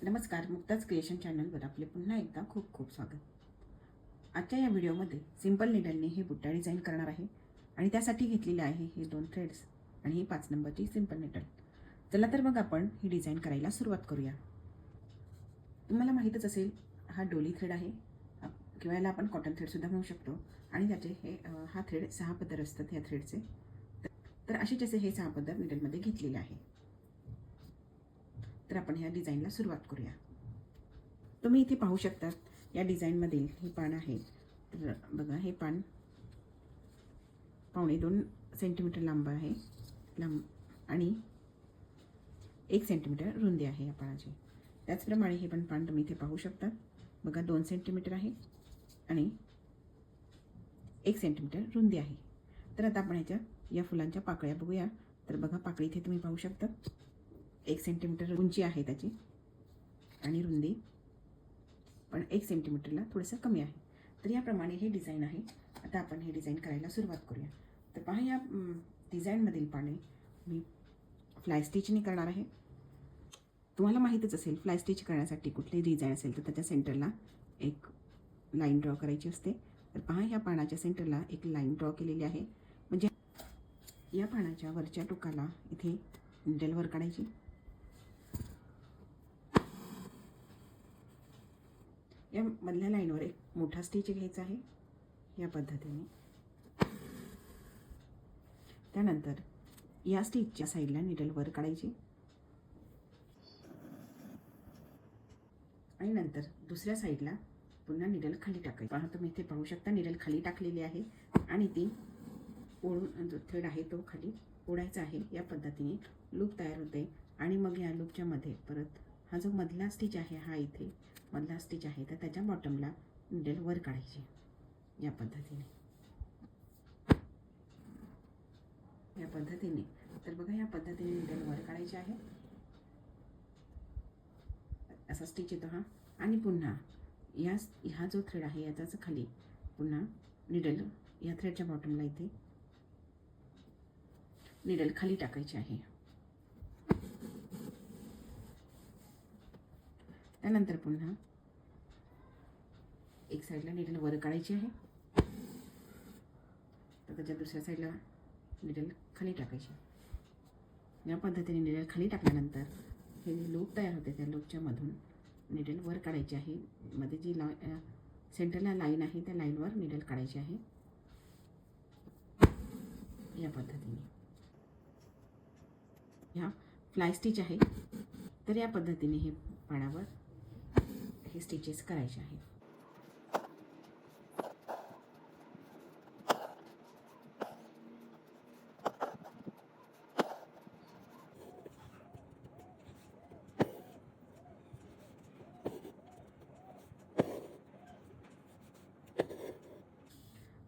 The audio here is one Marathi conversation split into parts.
नमस्कार, मुक्ताज क्रिएशन चॅनलवर आपले पुन्हा एकदा खूप खूप स्वागत. आजच्या या व्हिडिओमध्ये सिंपल निडलने हे बुट्टा डिझाईन करणार आहे आणि त्यासाठी घेतलेले आहे हे 2 थ्रेड्स आणि ही 5 नंबरची सिंपल निडल. चला तर मग आपण ही डिझाईन करायला सुरुवात करूया. तुम्हाला माहीतच असेल हा डोली थ्रेड आहे किंवा याला आपण कॉटन थ्रेडसुद्धा म्हणू शकतो आणि त्याचे हा थ्रेड 6 पदर असतात ह्या थ्रेडचे. तर असेच असे हे 6 पदर निडलमध्ये घेतलेले आहे. तर आपण ह्या डिझाईनला सुरुवात करूया. तुम्ही इथे पाहू शकतात या डिझाईनमधील हे पान आहे. तर बघा हे पान 2.25 सेंटीमीटर लांब आहे आणि 1 सेंटीमीटर रुंदी आहे या पानाची. त्याचप्रमाणे हे पण पान तुम्ही इथे पाहू शकतात. बघा 2 सेंटीमीटर आहे आणि 1 सेंटीमीटर रुंदी आहे. तर आता आपण ह्याच्या या फुलांच्या पाकळ्या बघूया. तर बघा पाकळी इथे तुम्ही पाहू शकता 1 सेंटीमीटर उंची आहे त्याची आणि रुंदी पण 1 सेंटीमीटरला थोडंसं कमी आहे. तर याप्रमाणे हे डिझाईन आहे. आता आपण हे डिझाईन करायला सुरुवात करूया. तर पहा या डिझाईनमधील पाने मी फ्लाय स्टिचने करणार आहे. तुम्हाला माहीतच असेल फ्लाय स्टिच करण्यासाठी कुठली डिझाईन असेल तर त्याच्या सेंटरला एक लाईन ड्रॉ करायची असते. तर पहा ह्या पानाच्या सेंटरला एक लाईन ड्रॉ केलेली आहे. म्हणजे या पानाच्या वरच्या टोकाला इथे निडल काढायची. या मधल्या लाईनवर एक मोठा स्टिच घ्यायचा आहे या पद्धतीने. त्यानंतर या स्टिचच्या साईडला निडल वर काढायची आणि नंतर दुसऱ्या साईडला पुन्हा निडल खाली टाकायची. पहा तुम्ही इथे पाहू शकता निडल खाली टाकलेली आहे आणि ती ओढून जो थ्रेड आहे तो खाली ओढायचा आहे. या पद्धतीने लूप तयार होते आणि मग या लूपच्या मध्ये परत हा जो मधला स्टिच आहे हा इथे मधला स्टिच आहे तर त्याच्या बॉटमला निडल वर काढायची या पद्धतीने. तर बघा या पद्धतीने निडल वर काढायची आहे. असा स्टिच येतो हा आणि पुन्हा हा जो थ्रेड आहे याचाच खाली पुन्हा निडल या थ्रेडच्या बॉटमला इथे निडल खाली टाकायची आहे. त्यानंतर पुन्हा एक साईडला निडल वर काढायची आहे तर त्याच्या दुसऱ्या साईडला निडल खाली टाकायची. या पद्धतीने निडल खाली टाकल्यानंतर हे लूप तयार होते त्या लूपच्या मधून निडल वर काढायची आहे. मध्ये जी सेंटरला लाईन आहे त्या लाईनवर निडल काढायची आहे या पद्धतीने. ह्या फ्लाय स्टिच आहे तर या पद्धतीने हे पानावर हे स्टिचेस करायचे आहेत.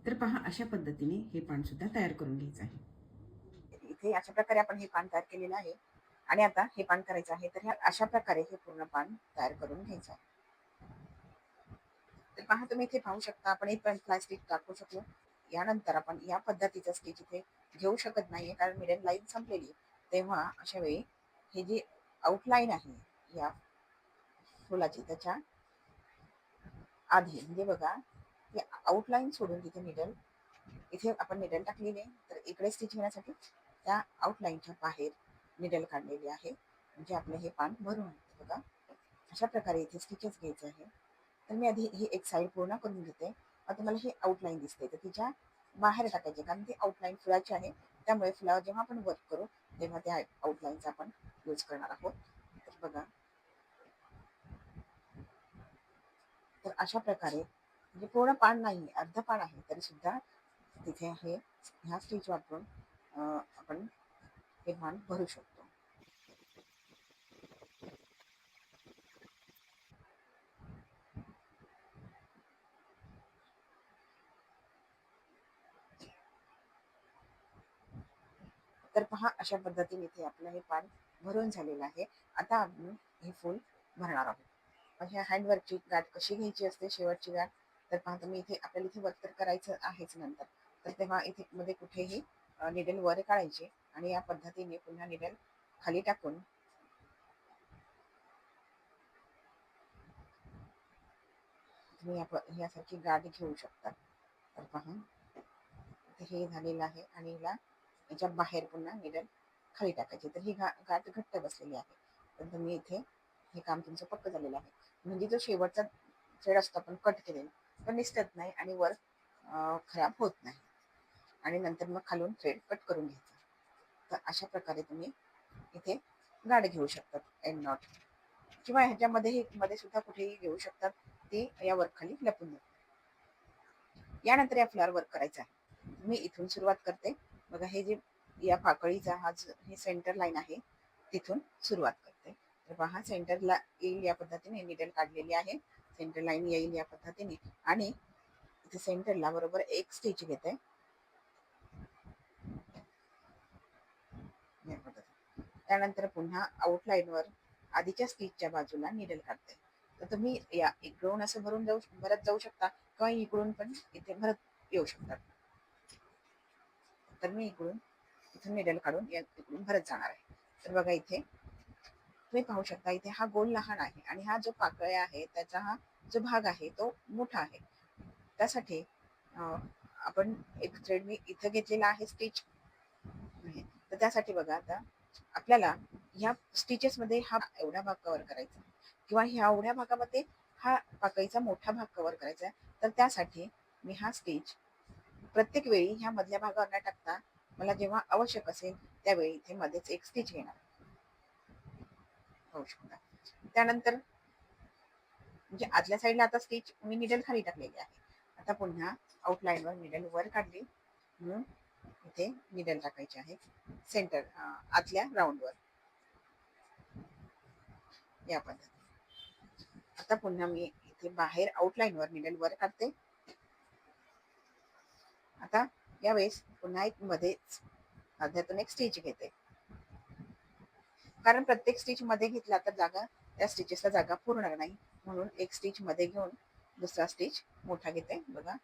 तर पहा अशा पद्धतीने हे पान सुद्धा तयार करून घ्यायचं आहे. इथे अशा प्रकारे आपण हे पान तयार केलेलं आहे आणि आता हे पान करायचं आहे. तर ह्या अशा प्रकारे हे पूर्ण पान तयार करून घ्यायचं आहे. तर पहा तुम्ही इथे पाहू शकता आपण एक पण फ्लाय स्टिच टाकू शकलो. यानंतर आपण या पद्धतीचा स्टिच इथे घेऊ शकत नाहीये कारण मिडल लाईन संपलेली. तेव्हा अशा वेळी हे जी आउटलाईन आहे या फुलाची त्याच्या आधी म्हणजे बघा हे आउटलाईन सोडून तिथे निडल इथे आपण निडल टाकलेली आहे. तर इकडे स्टिच घेण्यासाठी त्या आउटलाईनच्या बाहेर निडल काढलेली आहे म्हणजे आपलं हे पान भरून येते. बघा अशा प्रकारे इथे स्टिचेस घ्यायचे आहे. तर मी आधी ही एक साईड पूर्ण करून घेते. आता मला ही आउटलाईन दिसते तर तिच्या बाहेर टाकायचे कारण ती आउटलाईन फुलाची आहे. त्यामुळे फुलावर जेव्हा आपण वर्क करू तेव्हा त्या आउटलाईनचा आपण यूज करणार आहोत. तर बघा तर अशा प्रकारे म्हणजे पूर्ण पान नाही अर्ध पान आहे तरी सुद्धा तिथे ह्या स्टिच वापरून आपण हे पान भरू शकतो. तर पहा अशा पद्धतीने इथे आपलं हे पान भरून झालेलं आहे. आता आपण हे फूल भरणार आहोत. पण ह्या हँडवर्कची गाठ कशी घ्यायची असते शेवटची गाठ तर पहा तुम्ही इथे आपल्याला इथे वर्क तर करायचं आहेच नंतर. तर तेव्हा इथे मध्ये कुठेही निडल वर काढायची आणि या पद्धतीने पुन्हा निडल खाली टाकून तुम्ही यासारखी गाठ घेऊ शकता. तर पहा हे झालेलं आहे आणि हिला याच्या बाहेर पुन्हा निडल खाली टाकायची. तर ही गाठ घट्ट बसलेली आहे. तर तुम्ही इथे हे काम तुमचं पक्क झालेलं आहे. म्हणजे जो शेवटचा थ्रेड असतो आपण कट केलेला तो निसटत नाही आणि वर खराब होत नाही. आणि नंतर मग खालून थ्रेड कट करून घ्यायचा. तर अशा प्रकारे तुम्ही इथे गाठ घेऊ शकतात एंड नॉट, किंवा ह्याच्यामध्ये मध्ये सुद्धा कुठेही घेऊ शकतात. ती या वर्क खाली लपून जाते. यानंतर या फ्लॉवर वर्क करायचा आहे. मी इथून सुरुवात करते. बघा हे जे या पाकळीचा हा हे सेंटर लाईन आहे तिथून सुरुवात करते. तर पहा सेंटरला येईल या पद्धतीने निडल काढलेली आहे. सेंटर लाईन येईल या पद्धतीने आणि इथे सेंटरला बरोबर एक स्टिच घेते. त्यानंतर पुन्हा आउटलाईनवर आधीच्या स्टिचच्या बाजूला निडल काढते. तर तुम्ही या इकडून असं भरत जाऊ शकता किंवा इकडून पण इथे भरत येऊ शकतात. तर मी इथून निडल काढून इकडून भरत जाणार आहे. तर बघा इथे तुम्ही पाहू शकता इथे हा गोल लहान आहे आणि हा जो पाकळ्या आहे त्याचा हा जो भाग आहे तो मोठा आहे. त्यासाठी आपण एक थ्रेड मी इथं घेतलेला आहे स्टिच. तर त्यासाठी बघा आता आपल्याला ह्या स्टिचेस मध्ये हा एवढा भाग कव्हर करायचा किंवा ह्या एवढ्या भागामध्ये हा पाकळीचा मोठा भाग कव्हर करायचा आहे. तर त्यासाठी मी हा स्टिच प्रत्येक वेळी ह्या मधल्या भागावर न टाकता मला जेव्हा आवश्यक असेल त्यावेळी इथे मध्येच एक स्टिच घेणार होऊ शकता. त्यानंतर म्हणजे आतल्या साईडला आता स्टिच मी निडल खाली टाकलेली आहे. आता पुन्हा आउटलाईनवर निडल वर काढली म्हणून इथे निडल टाकायचे आहे सेंटर आतल्या राऊंडवर या पद्धतीने. आता पुन्हा मी इथे बाहेर आउटलाईनवर निडल वर काढते. आता यावेळेस पुन्हा एक मध्येच अर्ध्यातून एक स्टिच घेते, कारण प्रत्येक स्टिच मध्ये घेतला तर जागा त्या स्टिचेसला जागा पुरणार नाही. म्हणून एक स्टिच मध्ये घेऊन दुसरा स्टिच मोठा घेते. बघा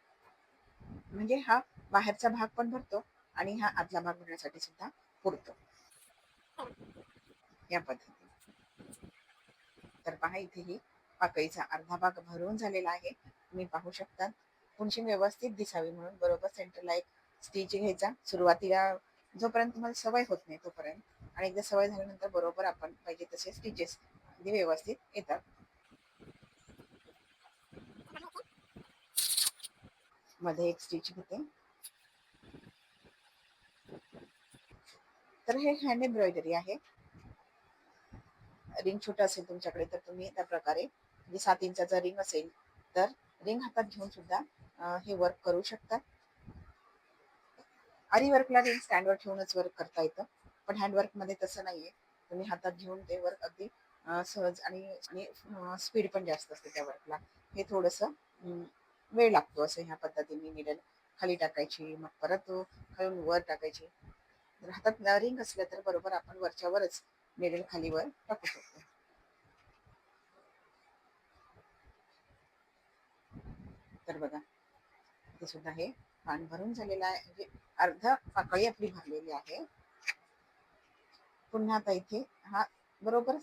म्हणजे हा बाहेरचा भाग पण भरतो आणि हा आतला भाग भरण्यासाठी सुद्धा पुरतो या पद्धतीने. तर पहा इथे ही पाकळीचा अर्धा भाग भरून झालेला आहे. तुम्ही पाहू शकता. उंची व्यवस्थित दिसावी म्हणून बरोबर सेंटरला एक स्टिच घ्यायचा. सुरुवातीला जोपर्यंत तुम्हाला सवय होत नाही तोपर्यंत, आणि एकदा सवय झाल्यानंतर बरोबर आपण पाहिजे तसे स्टिचेस अगदी व्यवस्थित येतात. मध्ये एक स्टिच घेते. तर हे हँड एम्ब्रॉयडरी आहे. रिंग छोटा असेल तुमच्याकडे तर तुम्ही त्या प्रकारे म्हणजे 7 इंचाचा रिंग असेल तर रिंग हातात घेऊन सुद्धा हे वर्क करू शकता. आरी वर्कला रिंग स्टँडवर ठेवूनच वर्क करता येतं, पण हँडवर्क मध्ये तसं नाहीये. तुम्ही हातात घेऊन ते वर्क अगदी सहज आणि स्पीड पण जास्त असते त्या वर्कला. हे थोडस वेळ लागतो. असं ह्या पद्धतीने निडल खाली टाकायची, मग परत खालून वर टाकायची. जर हातात रिंग असलं तर बरोबर आपण वरच्या वरच निडल खाली वर टाकू शकतो. तर बघा ते सुद्धा हे पान भरून झालेलं आहे, म्हणजे अर्ध पाकळी आपली भरलेली आहे. पुन्हा आता इथे हा बरोबर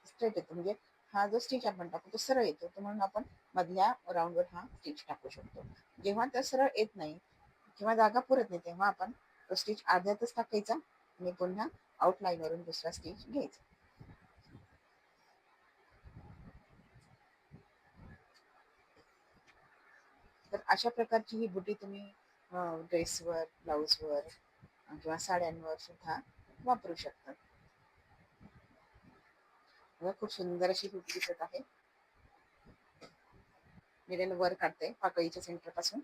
स्ट्रेट येतो, म्हणजे हा जो स्टिच आपण टाकू तो सरळ येतो. तर म्हणून आपण मधल्या राऊंडवर हा स्टिच टाकू शकतो. जेव्हा तो सरळ येत नाही किंवा जागा पुरत नाही तेव्हा आपण तो स्टिच अर्ध्यातच टाकायचा आणि पुन्हा आउटलाईन वरून दुसरा स्टिच घ्यायचा. तर अशा प्रकारची ही बुटी तुम्ही ड्रेसवर, ब्लाऊजवर किंवा साड्यांवर सुद्धा वापरू शकतात. खूप सुंदर अशी बुटी दिसत आहे. निडल वर काढते पाकळीच्या सेंटर पासून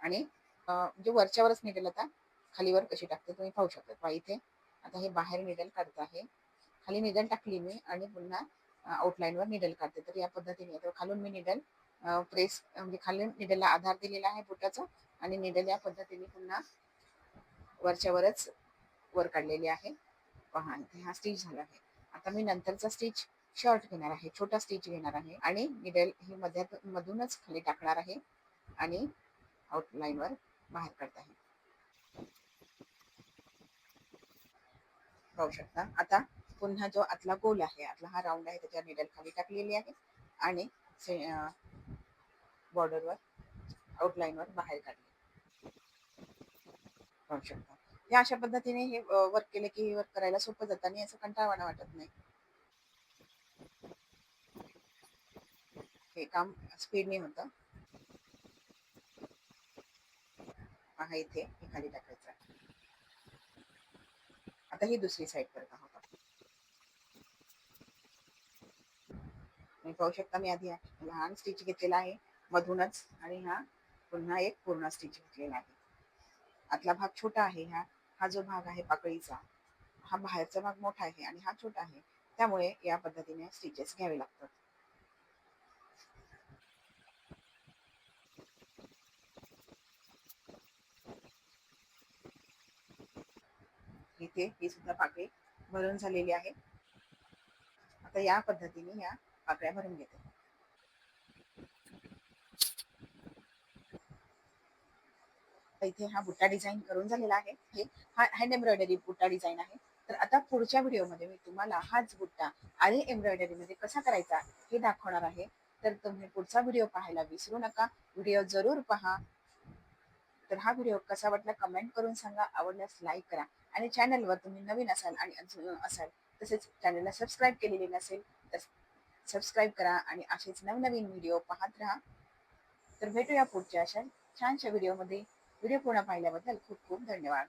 आणि म्हणजे वरच्यावरच निडल आता खालीवर कशी टाकते तुम्ही पाहू शकता. पहा इथे आता हे बाहेर निडल काढत आहे. खाली निडल टाकली मी आणि पुन्हा आउटलाईनवर निडल काढते. तर या पद्धतीने तर खालून मी निडल प्रेस म्हणजे खालून निडलला आधार दिलेला आहे बोटाचा आणि निडल या पद्धतीने पुन्हा वरच्यावरच वर काढलेली आहे. पहा इथे हा स्टिच झाला आहे. आता मी नंतरचा स्टिच शॉर्ट घेणार आहे, छोटा स्टिच घेणार आहे आणि निडल ही मधूनच खाली टाकणार आहे आणि आउटलाईनवर बाहेर काढत आहे. पाहू शकता. आता पुन्हा जो आतला गोल आहे, आतला हा राऊंड आहे त्याच्या निडल खाली टाकलेली आहे आणि बॉर्डरवर आउटलाईनवर बाहेर काढले. पाहू शकता. या अशा पद्धतीने हे वर्क केले की वर्क करायला सोपं जातं आणि असं कंटाळवाणं वाटत नाही. हे काम स्पीडने होतं. पहा इथे हे खाली टाकायचं आहे. आता ही दुसरी साईड करत आहोत. तुम्ही पाहू शकता मी आधी लहान स्टिच घेतलेला आहे मधूनच आणि हा पुन्हा एक पूर्ण स्टिच घेतलेला आहे. आतला भाग छोटा आहे. हा जो भाग आहे पाकळीचा हा बाहेरचा भाग मोठा आहे आणि हा छोटा आहे. त्यामुळे या पद्धतीने स्टिचेस घ्यावे लागतात. इथे ही सुद्धा पाकळी भरून झालेली आहे. आता या पद्धतीने या पाकळ्या भरून घेते. इथे हा बुट्टा डिझाईन करून झालेला आहे. हे हा हँड एम्ब्रॉयडरी बुट्टा डिझाईन आहे. तर आता पुढच्या व्हिडिओमध्ये मी तुम्हाला हाच बुट्टा आरी एम्ब्रॉयडरी मध्ये कसा करायचा हे दाखवणार आहे. तर तुम्ही पुढचा व्हिडिओ पाहायला विसरू नका. व्हिडिओ जरूर पहा. तर हा व्हिडिओ कसा वाटला कमेंट करून सांगा. आवडल्यास लाईक करा आणि चॅनलवर तुम्ही नवीन असाल आणि असाल तसेच चॅनलला सबस्क्राईब केलेले नसेल तर सबस्क्राईब करा आणि असेच नवनवीन व्हिडिओ पाहत राहा. तर भेटूया पुढच्या अशा छानशा व्हिडिओमध्ये. व्हिडिओ पूर्ण पाहिल्याबद्दल खूप खूप धन्यवाद.